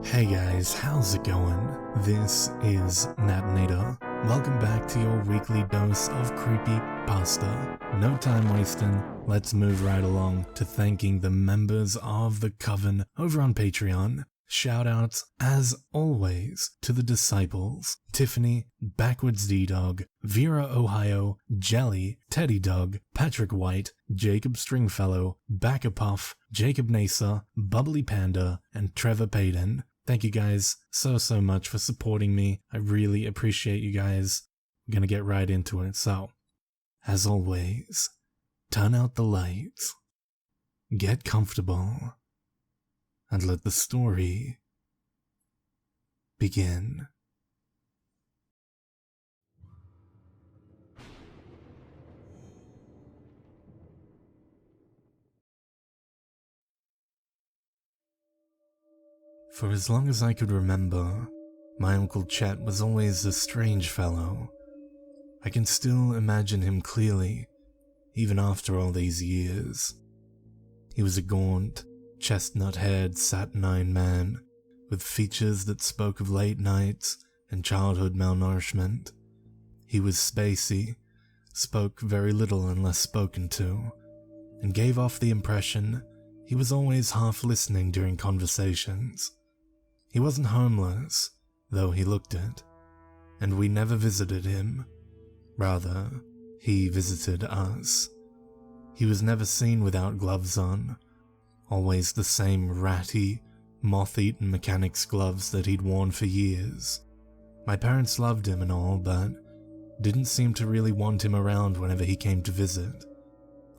Hey guys, how's it going? This is Natinator. Welcome back to your weekly dose of Creepypasta. No time wasting, let's move right along to thanking the members of the Coven over on Patreon. Shoutouts, as always, to the Disciples, Tiffany, Backwards D-Dog, Vera Ohio, Jelly, Teddy Dog, Patrick White, Jacob Stringfellow, Backapuff, Jacob Nasa, Bubbly Panda, and Trevor Payden. Thank you guys so much for supporting me. I really appreciate you guys. I'm gonna get right into it. So, as always, turn out the lights, get comfortable, and let the story begin. For as long as I could remember, my Uncle Chet was always a strange fellow. I can still imagine him clearly, even after all these years. He was a gaunt, chestnut-haired, saturnine man, with features that spoke of late nights and childhood malnourishment. He was spacey, spoke very little unless spoken to, and gave off the impression he was always half listening during conversations. He wasn't homeless, though he looked it, and we never visited him. Rather, he visited us. He was never seen without gloves on, always the same ratty, moth-eaten mechanic's gloves that he'd worn for years. My parents loved him and all, but didn't seem to really want him around whenever he came to visit.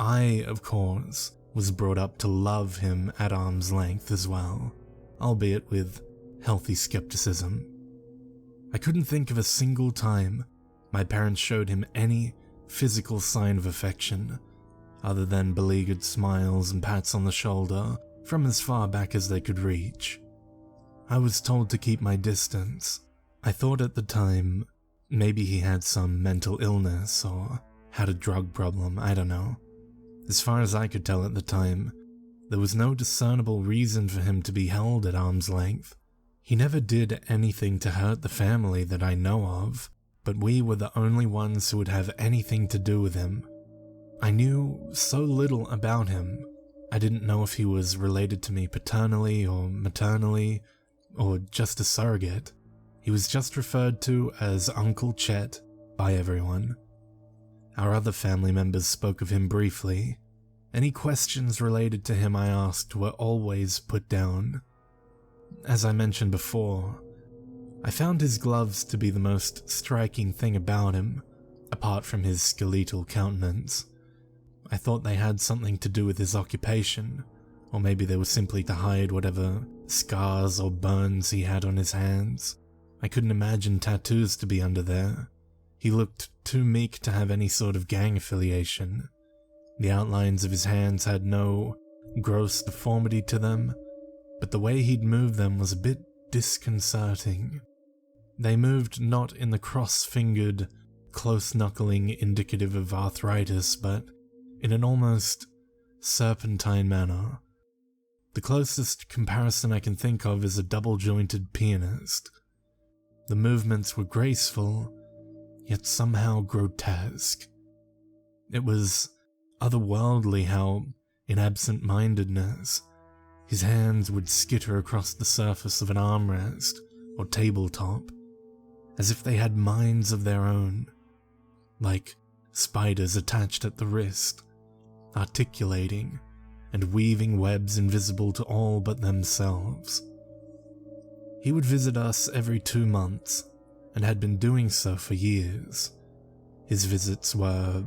I, of course, was brought up to love him at arm's length as well, albeit with healthy skepticism. I couldn't think of a single time my parents showed him any physical sign of affection, other than beleaguered smiles and pats on the shoulder from as far back as they could reach. I was told to keep my distance. I thought at the time maybe he had some mental illness or had a drug problem, I don't know. As far as I could tell at the time, there was no discernible reason for him to be held at arm's length. He never did anything to hurt the family that I know of, but we were the only ones who would have anything to do with him. I knew so little about him. I didn't know if he was related to me paternally or maternally, or just a surrogate. He was just referred to as Uncle Chet by everyone. Our other family members spoke of him briefly. Any questions related to him I asked were always put down. As I mentioned before, I found his gloves to be the most striking thing about him, apart from his skeletal countenance. I thought they had something to do with his occupation, or maybe they were simply to hide whatever scars or burns he had on his hands. I couldn't imagine tattoos to be under there. He looked too meek to have any sort of gang affiliation. The outlines of his hands had no gross deformity to them, but the way he'd move them was a bit disconcerting. They moved not in the cross-fingered, close-knuckling indicative of arthritis, but in an almost serpentine manner. The closest comparison I can think of is a double-jointed pianist. The movements were graceful, yet somehow grotesque. It was otherworldly how, in absent-mindedness, his hands would skitter across the surface of an armrest or tabletop, as if they had minds of their own, like spiders attached at the wrist, articulating and weaving webs invisible to all but themselves. He would visit us every 2 months, and had been doing so for years. His visits were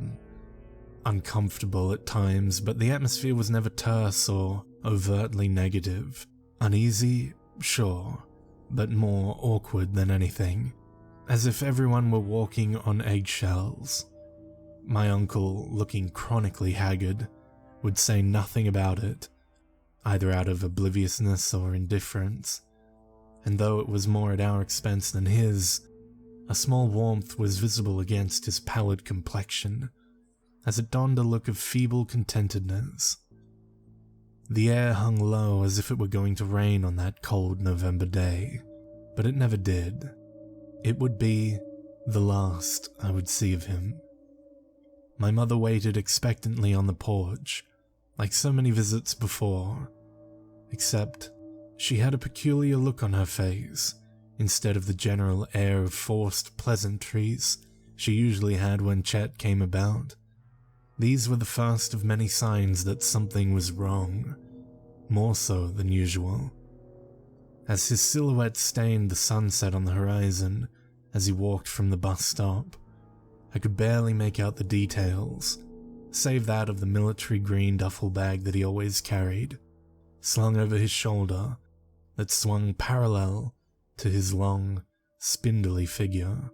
uncomfortable at times, but the atmosphere was never terse or overtly negative. Uneasy, sure, but more awkward than anything, as if everyone were walking on eggshells. My uncle, looking chronically haggard, would say nothing about it, either out of obliviousness or indifference, and though it was more at our expense than his, a small warmth was visible against his pallid complexion, as it donned a look of feeble contentedness. The air hung low as if it were going to rain on that cold November day, but it never did. It would be the last I would see of him. My mother waited expectantly on the porch, like so many visits before, except she had a peculiar look on her face instead of the general air of forced pleasantries she usually had when Chet came about. These were the first of many signs that something was wrong, more so than usual. As his silhouette stained the sunset on the horizon as he walked from the bus stop, I could barely make out the details, save that of the military green duffel bag that he always carried, slung over his shoulder, that swung parallel to his long, spindly figure.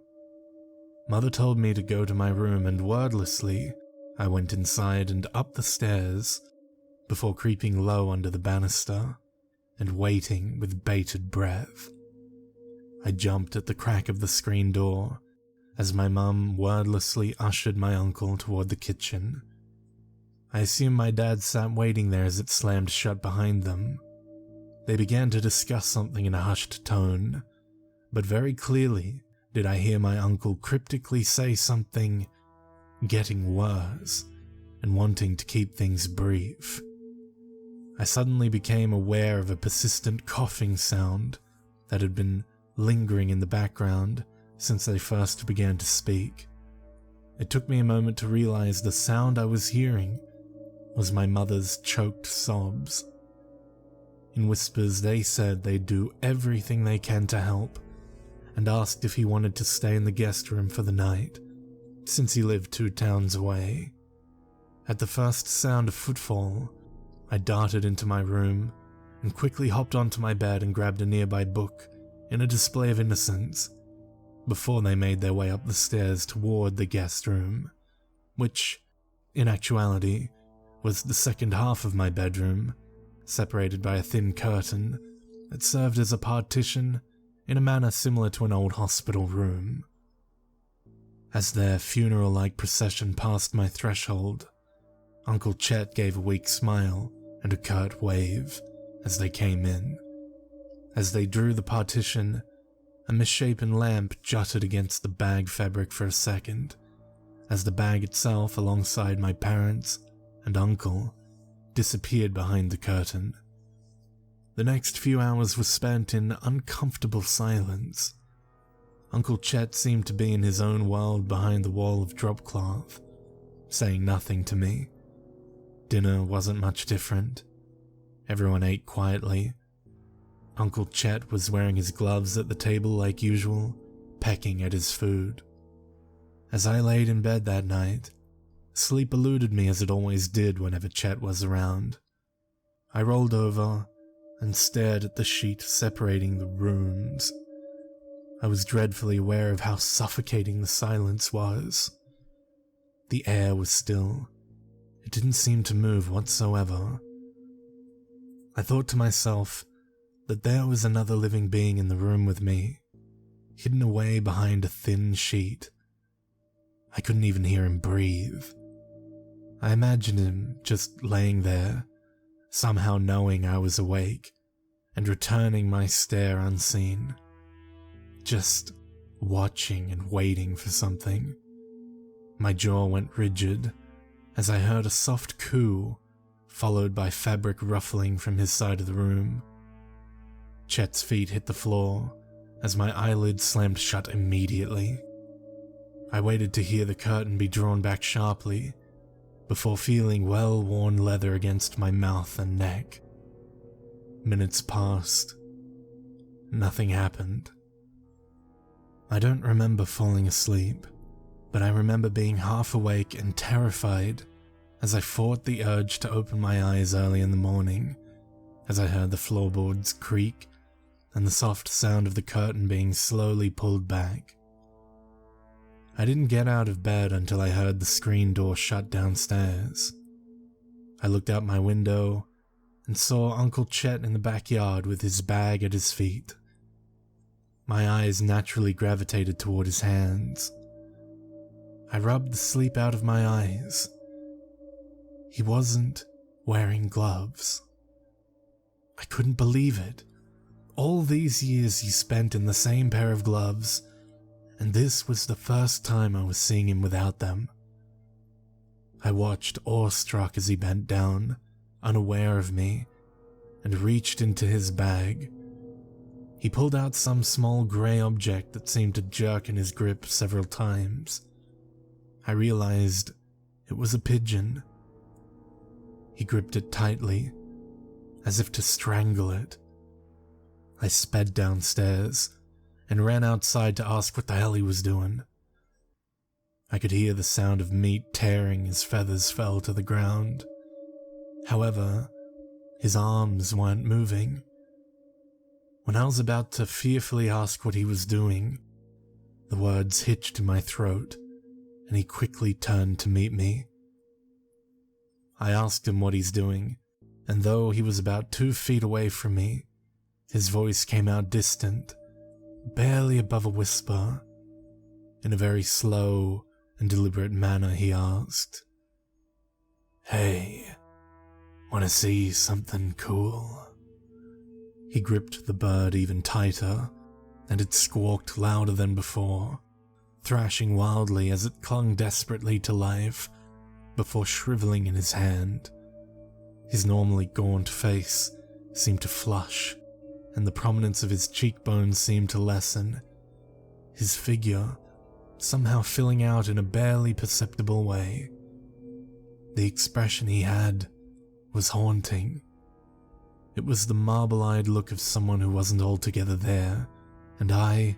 Mother told me to go to my room, and wordlessly, I went inside and up the stairs before creeping low under the banister and waiting with bated breath. I jumped at the crack of the screen door as my mum wordlessly ushered my uncle toward the kitchen. I assumed my dad sat waiting there as it slammed shut behind them. They began to discuss something in a hushed tone, but very clearly did I hear my uncle cryptically say something getting worse and wanting to keep things brief. I suddenly became aware of a persistent coughing sound that had been lingering in the background since they first began to speak. It took me a moment to realize the sound I was hearing was my mother's choked sobs. In whispers, they said they'd do everything they can to help, and asked if he wanted to stay in the guest room for the night, since he lived 2 towns away. At the first sound of footfall, I darted into my room and quickly hopped onto my bed and grabbed a nearby book in a display of innocence before they made their way up the stairs toward the guest room, which, in actuality, was the second half of my bedroom, separated by a thin curtain that served as a partition in a manner similar to an old hospital room. As their funeral-like procession passed my threshold, Uncle Chet gave a weak smile and a curt wave as they came in. As they drew the partition, a misshapen lamp jutted against the bag fabric for a second, as the bag itself, alongside my parents and uncle, disappeared behind the curtain. The next few hours were spent in uncomfortable silence. Uncle Chet seemed to be in his own world behind the wall of drop cloth, saying nothing to me. Dinner wasn't much different. Everyone ate quietly. Uncle Chet was wearing his gloves at the table like usual, pecking at his food. As I laid in bed that night, sleep eluded me as it always did whenever Chet was around. I rolled over and stared at the sheet separating the rooms. I was dreadfully aware of how suffocating the silence was. The air was still. It didn't seem to move whatsoever. I thought to myself that there was another living being in the room with me, hidden away behind a thin sheet. I couldn't even hear him breathe. I imagined him just laying there, somehow knowing I was awake, and returning my stare unseen. Just watching and waiting for something. My jaw went rigid as I heard a soft coo, followed by fabric ruffling from his side of the room. Chet's feet hit the floor as my eyelids slammed shut immediately. I waited to hear the curtain be drawn back sharply before feeling well-worn leather against my mouth and neck. Minutes passed. Nothing happened. I don't remember falling asleep, but I remember being half awake and terrified as I fought the urge to open my eyes early in the morning, as I heard the floorboards creak and the soft sound of the curtain being slowly pulled back. I didn't get out of bed until I heard the screen door shut downstairs. I looked out my window and saw Uncle Chet in the backyard with his bag at his feet. My eyes naturally gravitated toward his hands. I rubbed the sleep out of my eyes. He wasn't wearing gloves. I couldn't believe it. All these years he spent in the same pair of gloves, and this was the first time I was seeing him without them. I watched awestruck as he bent down, unaware of me, and reached into his bag. He pulled out some small grey object that seemed to jerk in his grip several times. I realized it was a pigeon. He gripped it tightly, as if to strangle it. I sped downstairs and ran outside to ask what the hell he was doing. I could hear the sound of meat tearing as feathers fell to the ground. However, his arms weren't moving. When I was about to fearfully ask what he was doing, the words hitched in my throat, and he quickly turned to meet me. I asked him what he's doing, and though he was about 2 feet away from me, his voice came out distant, barely above a whisper. In a very slow and deliberate manner, he asked, "Hey, wanna see something cool?" He gripped the bird even tighter, and it squawked louder than before, thrashing wildly as it clung desperately to life before shriveling in his hand. His normally gaunt face seemed to flush, and the prominence of his cheekbones seemed to lessen, his figure somehow filling out in a barely perceptible way. The expression he had was haunting. It was the marble-eyed look of someone who wasn't altogether there, and I,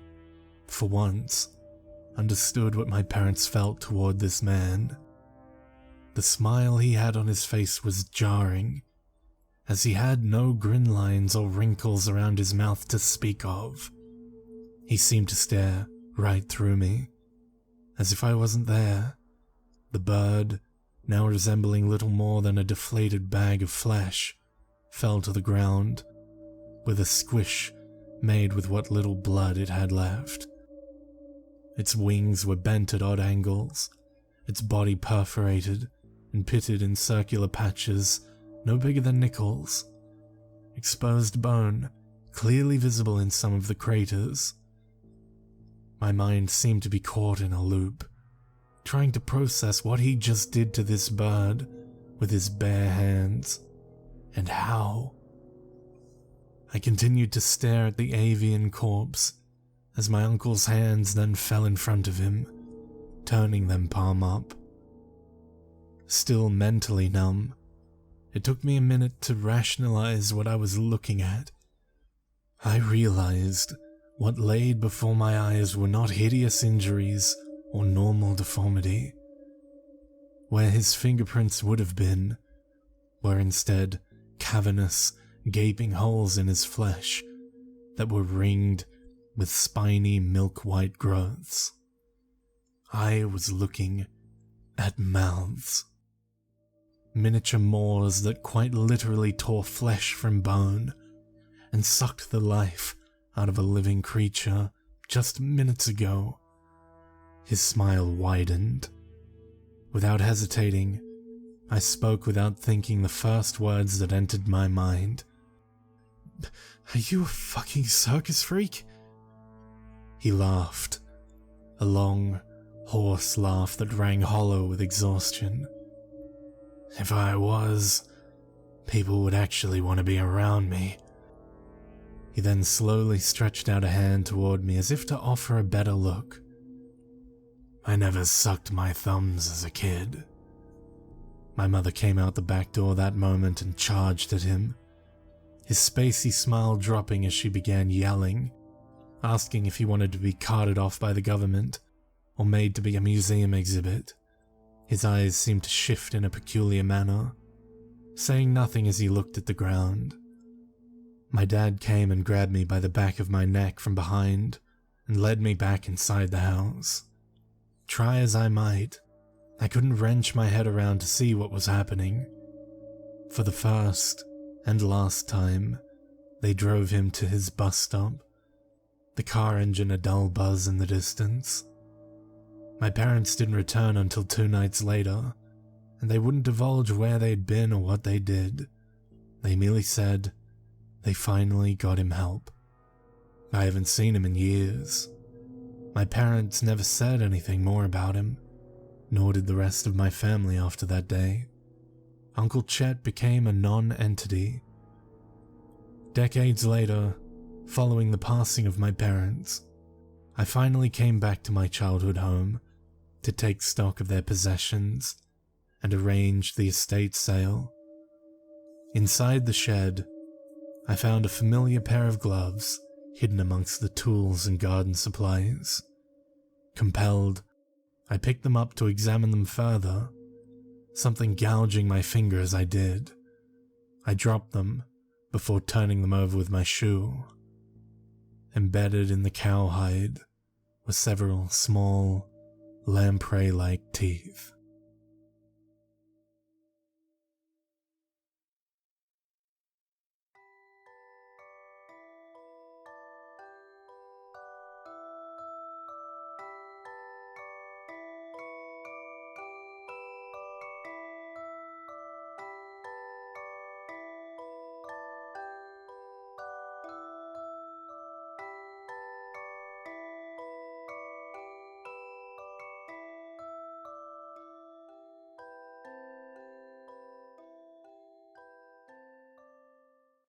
for once, understood what my parents felt toward this man. The smile he had on his face was jarring, as he had no grin lines or wrinkles around his mouth to speak of. He seemed to stare right through me, as if I wasn't there. The bird, now resembling little more than a deflated bag of flesh, fell to the ground, with a squish made with what little blood it had left. Its wings were bent at odd angles, its body perforated and pitted in circular patches no bigger than nickels. Exposed bone, clearly visible in some of the craters. My mind seemed to be caught in a loop, trying to process what he just did to this bird with his bare hands, and how. I continued to stare at the avian corpse as my uncle's hands then fell in front of him, turning them palm up. Still mentally numb, it took me a minute to rationalize what I was looking at. I realized what laid before my eyes were not hideous injuries or normal deformity. Where his fingerprints would have been were instead cavernous, gaping holes in his flesh that were ringed with spiny milk-white growths. I was looking at mouths. Miniature maws that quite literally tore flesh from bone and sucked the life out of a living creature just minutes ago. His smile widened. Without hesitating, I spoke without thinking the first words that entered my mind. "Are you a fucking circus freak?" He laughed, a long, hoarse laugh that rang hollow with exhaustion. "If I was, people would actually want to be around me." He then slowly stretched out a hand toward me as if to offer a better look. "I never sucked my thumbs as a kid." My mother came out the back door that moment and charged at him, his spacey smile dropping as she began yelling, asking if he wanted to be carted off by the government or made to be a museum exhibit. His eyes seemed to shift in a peculiar manner, saying nothing as he looked at the ground. My dad came and grabbed me by the back of my neck from behind and led me back inside the house. Try as I might, I couldn't wrench my head around to see what was happening. For the first and last time, they drove him to his bus stop, the car engine a dull buzz in the distance. My parents didn't return until 2 nights later, and they wouldn't divulge where they'd been or what they did. They merely said They finally got him help. I haven't seen him in years. My parents never said anything more about him, nor did the rest of my family after that day. Uncle Chet became a non-entity. Decades later, following the passing of my parents, I finally came back to my childhood home to take stock of their possessions and arrange the estate sale. Inside the shed, I found a familiar pair of gloves hidden amongst the tools and garden supplies. Compelled, I picked them up to examine them further, something gouging my finger as I did. I dropped them before turning them over with my shoe. Embedded in the cowhide were several small, lamprey-like teeth.